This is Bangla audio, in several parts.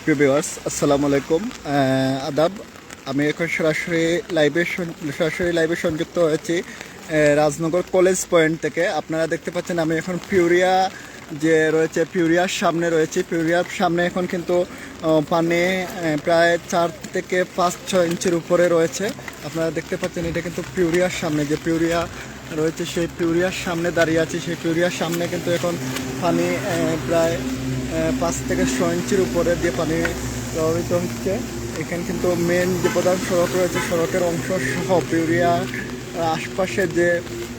সুপ্রিয় ভিউয়ার্স, আসসালামু আলাইকুম, আদাব। আমি এখন সরাসরি লাইভে সংযুক্ত হয়েছি রাজনগর কলেজ পয়েন্ট থেকে। আপনারা দেখতে পাচ্ছেন আমি এখন পিউরিয়া যে রয়েছে, পিউরিয়ার সামনে রয়েছি। পিউরিয়ার সামনে এখন কিন্তু পানি প্রায় 4 থেকে 5-6 ইঞ্চির উপরে রয়েছে। আপনারা দেখতে পাচ্ছেন এটা কিন্তু পিউরিয়ার সামনে, যে পিউরিয়া রয়েছে সেই পিউরিয়ার সামনে দাঁড়িয়ে আছি। সেই পিউরিয়ার সামনে কিন্তু এখন পানি প্রায় 5 থেকে 6 ইঞ্চির উপরে দিয়ে পানি প্রভাবিত হচ্ছে। এখানে কিন্তু মেন যে প্রধান সড়ক রয়েছে, সড়কের অংশ সহ পিউরিয়া আশপাশে যে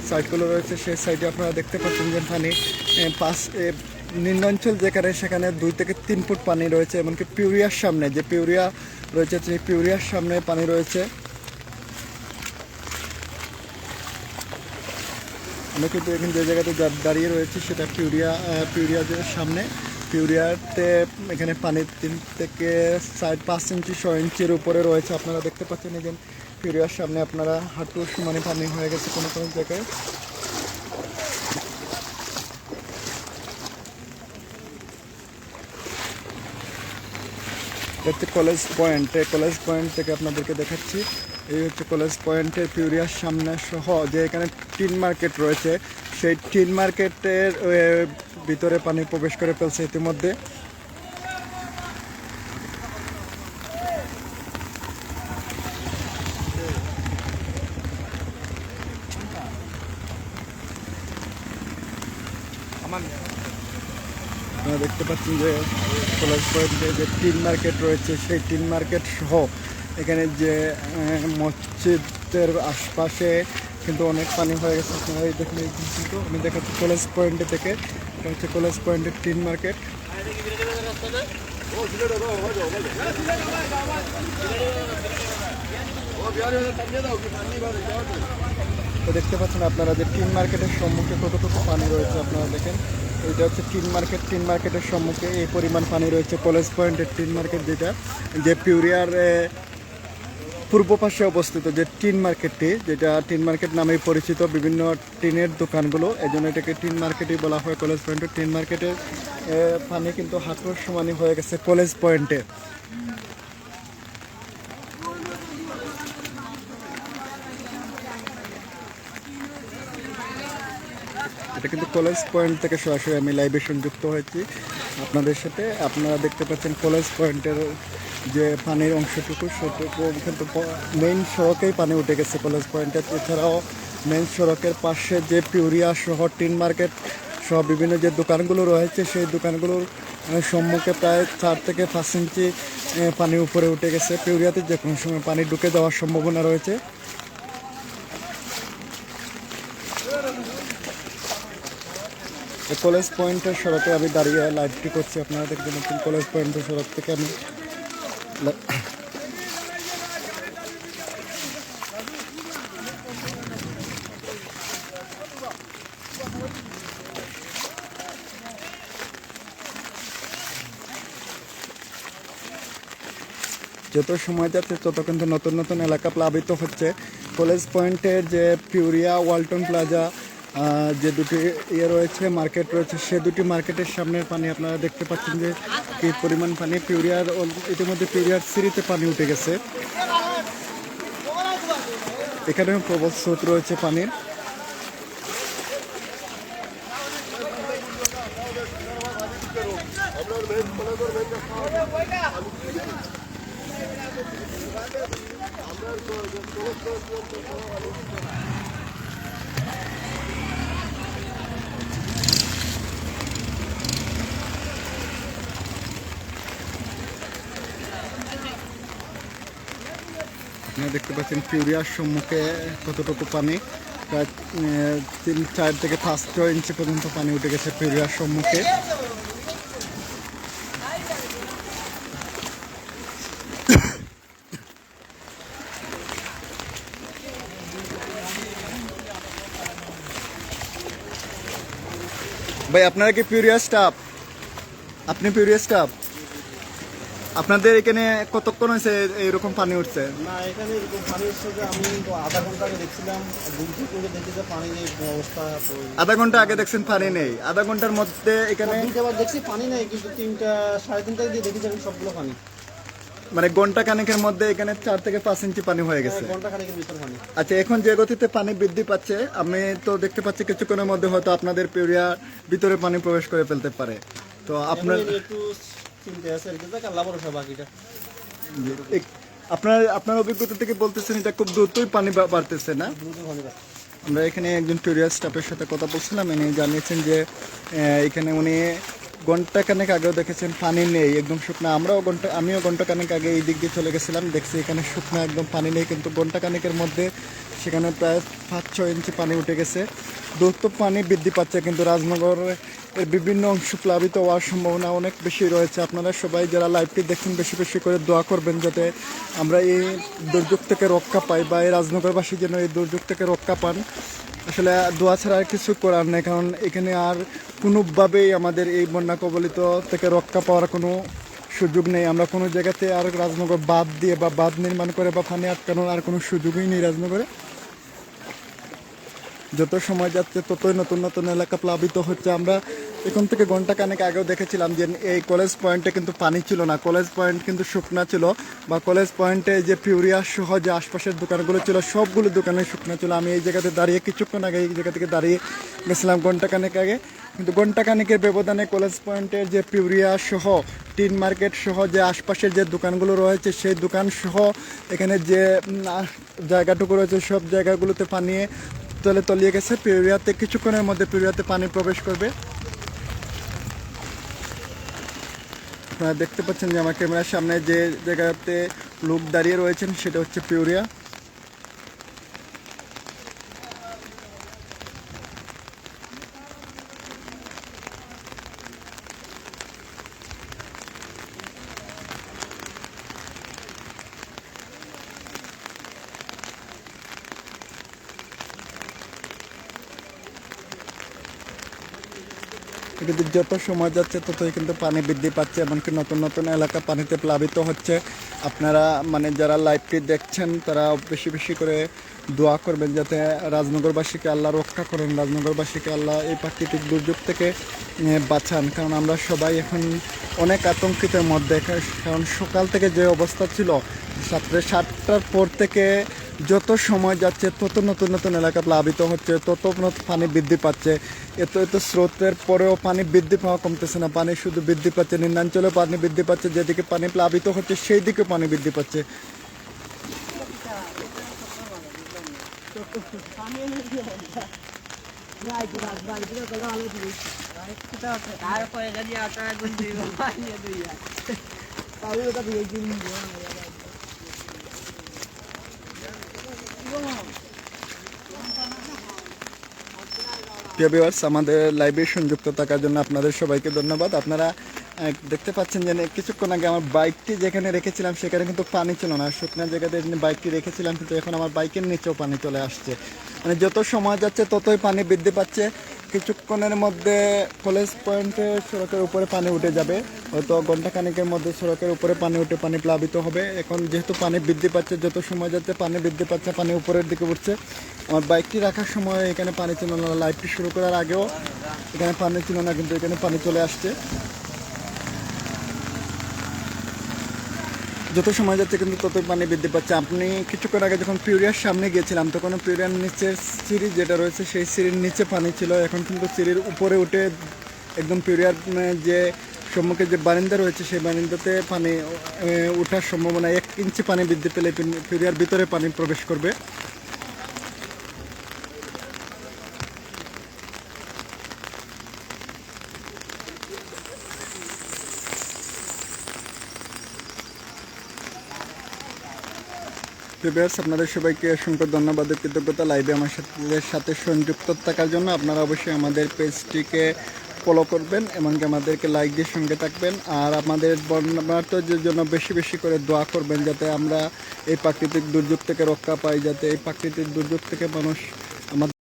সাইডগুলো রয়েছে সেই সাইডে আপনারা দেখতে পাচ্ছেন যে পানি নিম্নাঞ্চল যেখানে, সেখানে 2 থেকে 3 ফুট পানি রয়েছে। এমনকি পিউরিয়ার সামনে যে পিউরিয়া রয়েছে সেই পিউরিয়ার সামনে পানি রয়েছে। আমরা কিন্তু এখানে যে জায়গাতে দাঁড়িয়ে রয়েছি সেটা পিউরিয়ার সামনে। পিউরিয়াতে এখানে পানি 3 থেকে 4-5 ইঞ্চি 6 ইঞ্চির উপরে রয়েছে। আপনারা দেখতে পাচ্ছেন এই যে পিউরিয়ার সামনে আপনারা হাঁটু সমানে পানি হয়ে গেছে কোনো কোনো জায়গায়। হচ্ছে কলেজ পয়েন্ট থেকে আপনাদেরকে দেখাচ্ছি। এই হচ্ছে কলেজ পয়েন্টের পিউরিয়ার সামনে সহ যে এখানে টিন মার্কেট রয়েছে, সেই টিন মার্কেটের ভিতরে পানি প্রবেশ করে ফেলছে ইতিমধ্যে। আপনারা দেখতে পাচ্ছেন যে কলেজ পয়েন্টে যে টিন মার্কেট রয়েছে সেই টিন মার্কেট সহ এখানে যে মসজিদের আশপাশে কিন্তু অনেক পানি হয়ে গেছে। আপনারা এই দেখুন, কিন্তু আমি দেখাচ্ছি কলেজ পয়েন্টে থেকে। এটা হচ্ছে কলেজ পয়েন্টের টিন মার্কেট। তো দেখতে পাচ্ছেন আপনারা যে টিন মার্কেটের সম্মুখে কতটুকু পানি রয়েছে। আপনারা দেখেন এটা হচ্ছে টিন মার্কেটের সম্মুখে এই পরিমাণ পানি রয়েছে। কলেজ পয়েন্টের টিন মার্কেট যেটা, যে পিউরিয়ার পূর্ব পাশে অবস্থিত যে টিন মার্কেটটি, যেটা টিন মার্কেট নামেই পরিচিত, বিভিন্ন টিনের দোকানগুলো, এই জন্য এটাকে টিন মার্কেটই বলা হয়। কলেজ পয়েন্টের টিন মার্কেটের পানি কিন্তু হাঁটুর সমানই হয়ে গেছে কলেজ পয়েন্টে। এটা কিন্তু কলেজ পয়েন্ট থেকে সরাসরি আমি লাইভে সংযুক্ত হয়েছি আপনাদের সাথে। আপনারা দেখতে পাচ্ছেন কলেজ পয়েন্টের যে পানির অংশটুকু, সেটুকু কিন্তু মেইন সড়কেই পানি উঠে গেছে কলেজ পয়েন্টে। এছাড়াও মেইন সড়কের পাশে যে পিউরিয়া সহ টিন মার্কেট সহ বিভিন্ন যে দোকানগুলো রয়েছে সেই দোকানগুলোর সম্মুখে প্রায় 4 থেকে 5 ইঞ্চি পানি উপরে উঠে গেছে। পিউরিয়াতে যে কোনো সময় পানি ঢুকে যাওয়ার সম্ভাবনা রয়েছে। কলেজ পয়েন্টের সড়কে আমি দাঁড়িয়ে লাইভটি করছি। আপনারা দেখবেন কলেজ পয়েন্টের সড়ক থেকে আমি যত সময় যাচ্ছে তত কিন্তু নতুন নতুন এলাকা প্লাবিত হচ্ছে। কলেজ পয়েন্টের যে পিউরিয়া ওয়ালটন প্লাজা যে দুটি রয়েছে, মার্কেট রয়েছে, সে দুটি মার্কেটের সামনের পানি আপনারা দেখতে পাচ্ছেন যে কি পরিমাণ পানি। ইতিমধ্যে পিউরিয়ার সিঁড়িতে পানি উঠে গেছে। এখানে প্রবল স্রোত রয়েছে পানির। আপনারা দেখতে পাচ্ছেন পিউরিয়ার সম্মুখে কতটুকু পানি, প্রায় 3-4 থেকে 5 ইঞ্চি পর্যন্ত পানি উঠে গেছে পিউরিয়ার সম্মুখে। ভাই আপনারা কি পিউরিয়া স্টাফ? আপনি পিউরিয়া স্টাফ? আপনাদের এখানে কতক্ষণ হয়েছে এইরকম পানি উঠছে? না, এখানে এরকম পানি এসছে যে আমি তো আধা ঘন্টা আগে দেখছিলাম, ঘুরতে করে দেখি যে পানি নেই অবস্থা। তো আধা ঘন্টা আগে দেখছেন পানি নেই, আধা ঘন্টার মধ্যে এখানে দুইটাবার দেখছি পানি নেই, কিন্তু 3টা সাড়ে 3টায় দিয়ে দেখি যে সবগুলো পানি। মানে ঘন্টা খানেকের মধ্যে এখানে 4 থেকে 5 ইঞ্চি পানি হয়ে গেছে। ঘন্টা খানেকের ভিতর পানি। আচ্ছা, এখন যে গতিতে পানি বৃদ্ধি পাচ্ছে আমি তো দেখতে পাচ্ছি কিছুক্ষণের মধ্যে হয়তো আপনাদের পিউরিয়া ভিতরে পানি প্রবেশ করে ফেলতে পারে। তো আপনার এখন একটু চিন্তা আছে আর কি, দেখ আল্লাহ ভরসা বাকিটা। আপনার আপনার অভিজ্ঞতা থেকে বলতেছেন এটা খুব দ্রুতই পানি বাড়তেছে না? দ্রুত পানি পাচ্ছে। আমরা এখানে একজন পিউরিয়া স্টাফের সাথে কথা বলছিলাম, উনি জানিয়েছেন যে এখানে উনি ঘন্টা খানেক আগেও দেখেছেন পানি নেই, একদম শুকনা। আমিও ঘন্টা খানেক আগে এই দিক দিয়ে চলে গেছিলাম, দেখছি এখানে শুকনা একদম পানি নেই, কিন্তু ঘন্টা খানেকের মধ্যে সেখানে প্রায় 5-6 ইঞ্চি পানি উঠে গেছে। দ্রুত পানি বৃদ্ধি পাচ্ছে, কিন্তু রাজনগরের বিভিন্ন অংশ প্লাবিত হওয়ার সম্ভাবনা অনেক বেশি রয়েছে। আপনারা সবাই যারা লাইভটি দেখছেন বেশি বেশি করে দোয়া করবেন যাতে আমরা এই দুর্যোগ থেকে রক্ষা পাই, বা এই রাজনগরবাসী যেন এই দুর্যোগ থেকে রক্ষা পান। আসলে দোয়া ছাড়া আর কিছু করার নেই, কারণ এখানে আর কোনোভাবেই আমাদের এই বন্যা কবলিত থেকে রক্ষা পাওয়ার কোনো সুযোগ নেই। আমরা কোনো জায়গাতে আর রাজনগর বাঁধ দিয়ে বা বাঁধ নির্মাণ করে বা পানি আটকানোর আর কোনো সুযোগই নেই রাজনগরে। যত সময় যাচ্ছে ততই নতুন নতুন এলাকা প্লাবিত হচ্ছে। আমরা এখান থেকে ঘন্টা খানেক আগেও দেখেছিলাম যে এই কলেজ পয়েন্টে কিন্তু পানি ছিল না, কলেজ পয়েন্ট কিন্তু শুকনা ছিল, বা কলেজ পয়েন্টে যে পিউরিয়া সহ যে আশপাশের দোকানগুলো ছিল সবগুলো দোকানে শুকনা ছিল। আমি এই জায়গাতে দাঁড়িয়ে কিছুক্ষণ আগে এই জায়গা থেকে দাঁড়িয়ে গেছিলাম ঘন্টা খানেক আগে, কিন্তু ঘন্টা খানেকের ব্যবধানে কলেজ পয়েন্টের যে পিউরিয়া সহ টিন মার্কেট সহ যে আশপাশের যে দোকানগুলো রয়েছে সেই দোকান সহ এখানে যে জায়গাটুকু রয়েছে সব জায়গাগুলোতে পানি তলিয়ে গেছে। পিউরিয়াতে কিছুক্ষণের মধ্যে পিউরিয়াতে পানি প্রবেশ করবে। আপনারা দেখতে পাচ্ছেন যে আমার ক্যামেরার সামনে যে জায়গাতে লোক দাঁড়িয়ে রয়েছেন সেটা হচ্ছে পিউরিয়া। কিন্তু যত সময় যাচ্ছে ততই কিন্তু পানি বৃদ্ধি পাচ্ছে, এমনকি নতুন নতুন এলাকা পানিতে প্লাবিত হচ্ছে। আপনারা মানে যারা লাইভটি দেখছেন তারা বেশি বেশি করে দোয়া করবেন যাতে রাজনগরবাসীকে আল্লাহ রক্ষা করেন, রাজনগরবাসীকে আল্লাহ এই প্রাকৃতিক দুর্যোগ থেকে বাঁচান। কারণ আমরা সবাই এখন অনেক আতঙ্কিতের মধ্যে, কারণ সকাল থেকে যে অবস্থা ছিল 7টার পর থেকে যত সময় যাচ্ছে তত নতুন নতুন এলাকা প্লাবিত হচ্ছে, তত পানি বৃদ্ধি পাচ্ছে। এত স্রোতের পরেও পানি বৃদ্ধি পাওয়া কমতেছে না, পানি শুধু বৃদ্ধি পাচ্ছে। নিম্নাঞ্চলে পানি বৃদ্ধি পাচ্ছে, যেদিকে পানি প্লাবিত হচ্ছে সেই দিকে পানি বৃদ্ধি পাচ্ছে। প্রিয় ভিউয়ার্স, আমাদের লাইভে সংযুক্ত থাকার জন্য আপনাদের সবাইকে ধন্যবাদ। আপনারা দেখতে পাচ্ছেন যে কিছুক্ষণ আগে আমার বাইকটি যেখানে রেখেছিলাম সেখানে কিন্তু পানি ছিল না, শুকনো জায়গাতে বাইকটি রেখেছিলাম, কিন্তু এখন আমার বাইকের নিচেও পানি চলে আসছে। মানে যত সময় যাচ্ছে ততই পানি বৃদ্ধি পাচ্ছে। কিছুক্ষণের মধ্যে কলেজ পয়েন্টে সড়কের উপরে পানি উঠে যাবে, হয়তো ঘন্টা খানেকের মধ্যে সড়কের উপরে পানি উঠে পানি প্লাবিত হবে। এখন যেহেতু পানি বৃদ্ধি পাচ্ছে, যত সময় যাচ্ছে পানি বৃদ্ধি পাচ্ছে, পানি উপরের দিকে উঠছে। আমার বাইকটি রাখার সময় এখানে পানি ছিল না, লাইভটি শুরু করার আগেও এখানে পানি ছিল না, কিন্তু এখানে পানি চলে আসছে। যত সময় যাচ্ছে কিন্তু ততই পানি বৃদ্ধি পাচ্ছে। আপনি কিছুক্ষণ আগে যখন পিউরিয়ার সামনে গিয়েছিলাম তখন পিউরিয়ার নিচের সিঁড়ি যেটা রয়েছে সেই সিঁড়ির নিচে পানি ছিল, এখন কিন্তু সিঁড়ির উপরে উঠে একদম পিউরিয়ার যে সম্মুখে যে বারিন্দা রয়েছে সেই বারিন্দাতে পানি ওঠার সম্ভাবনা। 1 ইঞ্চি পানি বৃদ্ধি পেলে পিউরিয়ার ভিতরে পানি প্রবেশ করবে। ভিউয়ার্স, আপনাদের সবাইকে অসংখ্য ধন্যবাদ ও কৃতজ্ঞতা লাইভে আমার সাথে সংযুক্ত থাকার জন্য। আপনারা অবশ্যই আমাদের পেজটিকে ফলো করবেন, এমনকি আমাদেরকে লাইক দিয়ে সঙ্গে থাকবেন, আর আমাদের বন্যার্তদের জন্য বেশি বেশি করে দোয়া করবেন যাতে আমরা এই প্রাকৃতিক দুর্যোগ থেকে রক্ষা পাই, যাতে এই প্রাকৃতিক দুর্যোগ থেকে মানুষ আমাদের